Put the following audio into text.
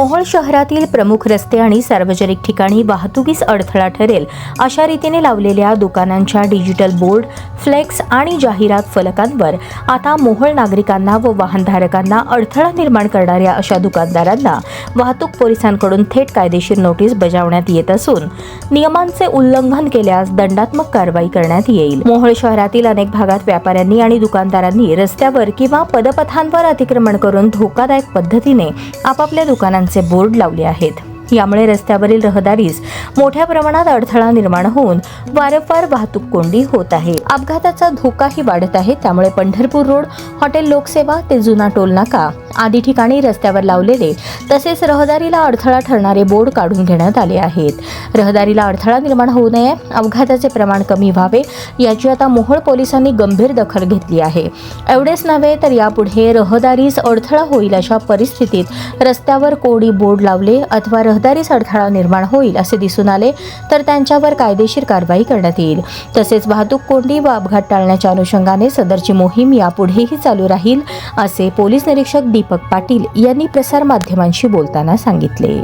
मोहोळ शहरातील प्रमुख रस्ते आणि सार्वजनिक ठिकाणी वाहतुकीस अडथळा ठरेल अशा रीतीने लावलेल्या दुकानांच्या डिजिटल बोर्ड, फ्लेक्स आणि जाहिरात फलकांवर आता मोहोळ नागरिकांना व वाहनधारकांना अडथळा निर्माण करणाऱ्या अशा दुकानदारांना वाहतूक पोलिसांकडून थेट कायदेशीर नोटीस बजावण्यात येत असून नियमांचे उल्लंघन केल्यास दंडात्मक कारवाई करण्यात येईल। मोहोळ शहरातील अनेक भागात व्यापाऱ्यांनी आणि दुकानदारांनी रस्त्यावर किंवा पदपथांवर अतिक्रमण करून धोकादायक पद्धतीने आपापल्या दुकानांचे बोर्ड लावले आहेत। यामुळे रस्त्यावरील रहदारीस मोठ्या प्रमाणात अडथळा निर्माण होऊन वारंवार वाहतूक कोंडी होत आहे। अपघाताचा धोकाही वाढत आहे। त्यामुळे पंढरपूर रोड, हॉटेल लोकसेवा ते जुना टोल नाका आदी ठिकाणी रस्त्यावर लावलेले तसेच रहदारीला अडथळा ठरणारे बोर्ड काढून घेण्यात आले आहेत। रहदारीला अडथळा निर्माण होऊ नये, अपघाताचे प्रमाण कमी व्हावे याची आता मोहोळ पोलिसांनी गंभीर दखल घेतली आहे। एवढेच नव्हे तर यापुढे रहदारीस अडथळा होईल अशा परिस्थितीत रस्त्यावर कोणी बोर्ड लावले अथवा रहदारीस अडथळा निर्माण होईल असे दिसून आले तर त्यांच्यावर कायदेशीर कारवाई करण्यात येईल। तसेच वाहतूक कोंडी व अपघात टाळण्याच्या अनुषंगाने सदरची मोहीम यापुढेही चालू राहील असे पोलीस निरीक्षक दीपक पाटील यांनी प्रसार माध्यमांशी बोलताना सांगितले।